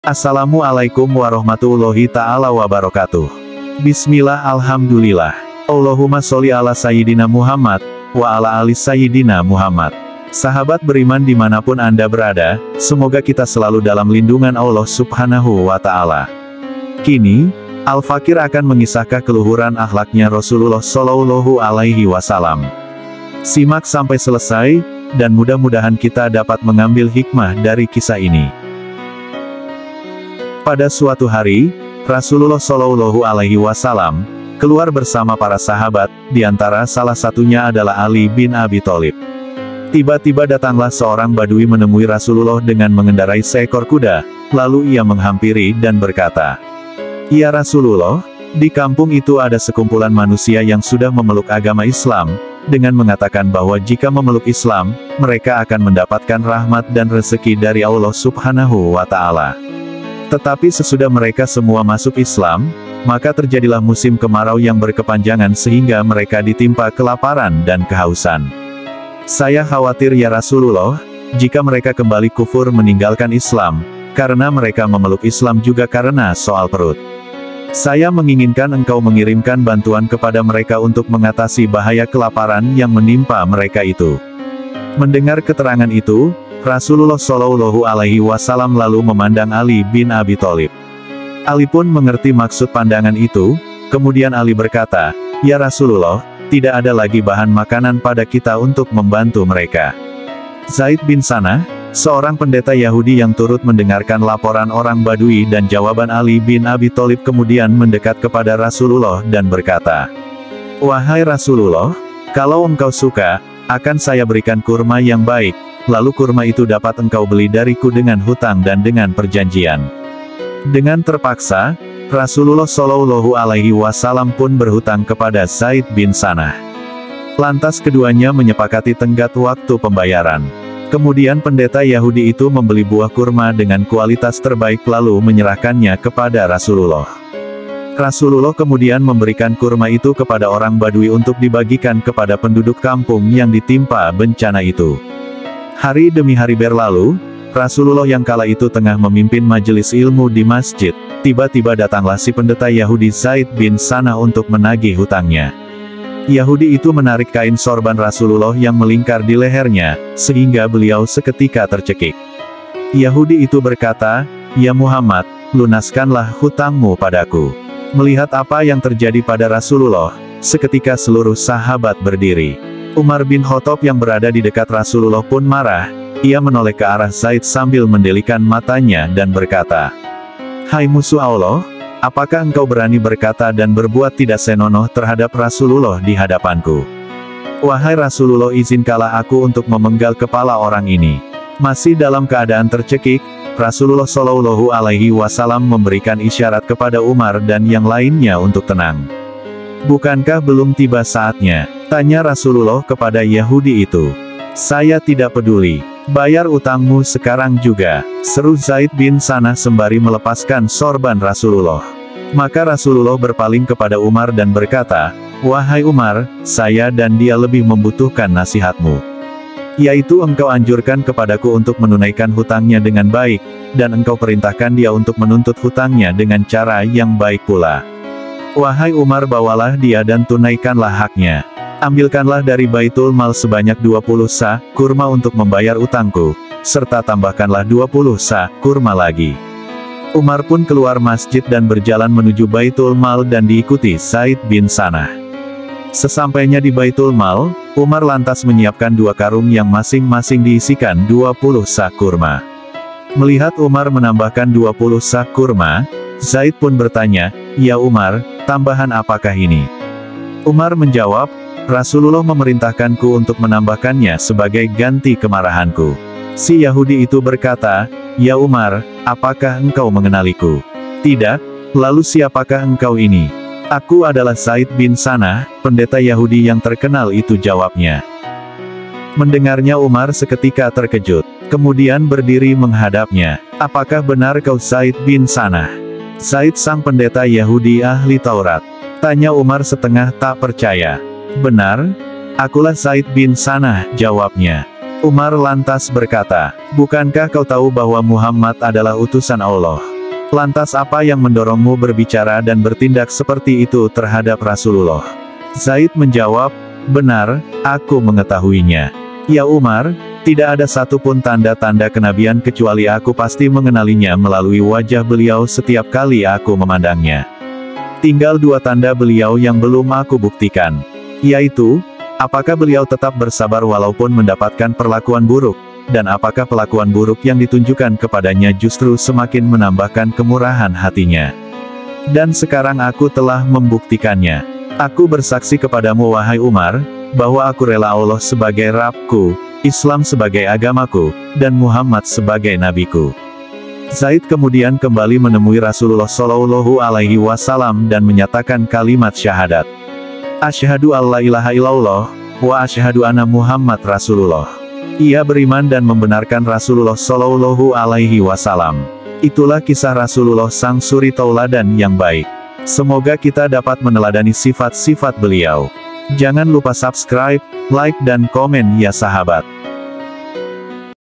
Assalamualaikum warahmatullahi ta'ala wabarakatuh. Bismillah, alhamdulillah. Allahumma sholli ala Sayyidina Muhammad, wa ala ali Sayyidina Muhammad. Sahabat beriman dimanapun Anda berada, semoga kita selalu dalam lindungan Allah Subhanahu wa Ta'ala. Kini, Al-Fakir akan mengisahkan keluhuran akhlaknya Rasulullah Shallallahu Alaihi Wasallam. Simak sampai selesai, dan mudah-mudahan kita dapat mengambil hikmah dari kisah ini. Pada suatu hari, Rasulullah Shallallahu Alaihi Wasallam keluar bersama para sahabat, di antara salah satunya adalah Ali bin Abi Thalib. Tiba-tiba datanglah seorang badui menemui Rasulullah dengan mengendarai seekor kuda, lalu ia menghampiri dan berkata, "Ya Rasulullah, di kampung itu ada sekumpulan manusia yang sudah memeluk agama Islam, dengan mengatakan bahwa jika memeluk Islam, mereka akan mendapatkan rahmat dan rezeki dari Allah Subhanahu wa Ta'ala. Tetapi sesudah mereka semua masuk Islam, maka terjadilah musim kemarau yang berkepanjangan sehingga mereka ditimpa kelaparan dan kehausan. Saya khawatir ya Rasulullah, jika mereka kembali kufur meninggalkan Islam, karena mereka memeluk Islam juga karena soal perut. Saya menginginkan engkau mengirimkan bantuan kepada mereka untuk mengatasi bahaya kelaparan yang menimpa mereka itu." Mendengar keterangan itu, Rasulullah Shallallahu Alaihi Wasallam lalu memandang Ali bin Abi Thalib. Ali pun mengerti maksud pandangan itu, kemudian Ali berkata, "Ya Rasulullah, tidak ada lagi bahan makanan pada kita untuk membantu mereka." Zaid bin Sanah, seorang pendeta Yahudi yang turut mendengarkan laporan orang Badui dan jawaban Ali bin Abi Thalib kemudian mendekat kepada Rasulullah dan berkata, "Wahai Rasulullah, kalau engkau suka, akan saya berikan kurma yang baik, lalu kurma itu dapat engkau beli dariku dengan hutang dan dengan perjanjian." Dengan terpaksa, Rasulullah Shallallahu Alaihi Wasallam pun berhutang kepada Zaid bin Sanah. Lantas keduanya menyepakati tenggat waktu pembayaran. Kemudian pendeta Yahudi itu membeli buah kurma dengan kualitas terbaik lalu menyerahkannya kepada Rasulullah. Rasulullah kemudian memberikan kurma itu kepada orang Badui untuk dibagikan kepada penduduk kampung yang ditimpa bencana itu. Hari demi hari berlalu, Rasulullah yang kala itu tengah memimpin majelis ilmu di masjid, tiba-tiba datanglah si pendeta Yahudi Zaid bin Sanah untuk menagih hutangnya. Yahudi itu menarik kain sorban Rasulullah yang melingkar di lehernya, sehingga beliau seketika tercekik. Yahudi itu berkata, "Ya Muhammad, lunaskanlah hutangmu padaku." Melihat apa yang terjadi pada Rasulullah, seketika seluruh sahabat berdiri. Umar bin Khattab yang berada di dekat Rasulullah pun marah, ia menoleh ke arah Zaid sambil mendelikan matanya dan berkata, "Hai musuh Allah, apakah engkau berani berkata dan berbuat tidak senonoh terhadap Rasulullah di hadapanku? Wahai Rasulullah, izinkanlah aku untuk memenggal kepala orang ini." Masih dalam keadaan tercekik, Rasulullah Shallallahu Alaihi Wasallam memberikan isyarat kepada Umar dan yang lainnya untuk tenang. "Bukankah belum tiba saatnya?" tanya Rasulullah kepada Yahudi itu. "Saya tidak peduli. Bayar utangmu sekarang juga," seru Zaid bin Sanah sembari melepaskan sorban Rasulullah. Maka Rasulullah berpaling kepada Umar dan berkata, "Wahai Umar, saya dan dia lebih membutuhkan nasihatmu. Yaitu engkau anjurkan kepadaku untuk menunaikan hutangnya dengan baik, dan engkau perintahkan dia untuk menuntut hutangnya dengan cara yang baik pula. Wahai Umar, bawalah dia dan tunaikanlah haknya. Ambilkanlah dari Baitul Mal sebanyak 20 sa kurma untuk membayar utangku, serta tambahkanlah 20 sa kurma lagi." Umar pun keluar masjid dan berjalan menuju Baitul Mal dan diikuti Zaid bin Sanah. Sesampainya di Baitul Mal, Umar lantas menyiapkan 2 karung yang masing-masing diisikan 20 sa kurma. Melihat Umar menambahkan 20 sa kurma, Zaid pun bertanya, "Ya Umar, tambahan apakah ini?" Umar menjawab, "Rasulullah memerintahkanku untuk menambahkannya sebagai ganti kemarahanku." Si Yahudi itu berkata, "Ya Umar, apakah engkau mengenaliku?" "Tidak." "Lalu siapakah engkau ini?" "Aku adalah Zaid bin Sanah, pendeta Yahudi yang terkenal itu," jawabnya. Mendengarnya Umar seketika terkejut, kemudian berdiri menghadapnya. "Apakah benar kau Zaid bin Sanah?" "Zaid sang pendeta Yahudi ahli Taurat," tanya Umar setengah tak percaya. "Benar, akulah Zaid bin Sanah," jawabnya. Umar lantas berkata, "Bukankah kau tahu bahwa Muhammad adalah utusan Allah?" Lantas apa yang mendorongmu berbicara dan bertindak seperti itu terhadap Rasulullah? Zaid menjawab, benar, aku mengetahuinya. Ya Umar, tidak ada satupun tanda-tanda kenabian kecuali aku pasti mengenalinya melalui wajah beliau setiap kali aku memandangnya. Tinggal 2 tanda beliau yang belum aku buktikan. Yaitu, apakah beliau tetap bersabar walaupun mendapatkan perlakuan buruk, dan apakah pelakuan buruk yang ditunjukkan kepadanya justru semakin menambahkan kemurahan hatinya. Dan sekarang aku telah membuktikannya. Aku bersaksi kepadamu wahai Umar, bahwa aku rela Allah sebagai Rabbku, Islam sebagai agamaku, dan Muhammad sebagai nabiku. Zaid kemudian kembali menemui Rasulullah Shallallahu Alaihi Wasallam dan menyatakan kalimat syahadat. Asyhadu alla ilaha illallah, wa asyhadu anna Muhammad Rasulullah. Ia beriman dan membenarkan Rasulullah Shallallahu Alaihi Wasallam. Itulah kisah Rasulullah sang suri tauladan yang baik. Semoga kita dapat meneladani sifat-sifat beliau. Jangan lupa subscribe, like dan komen ya sahabat.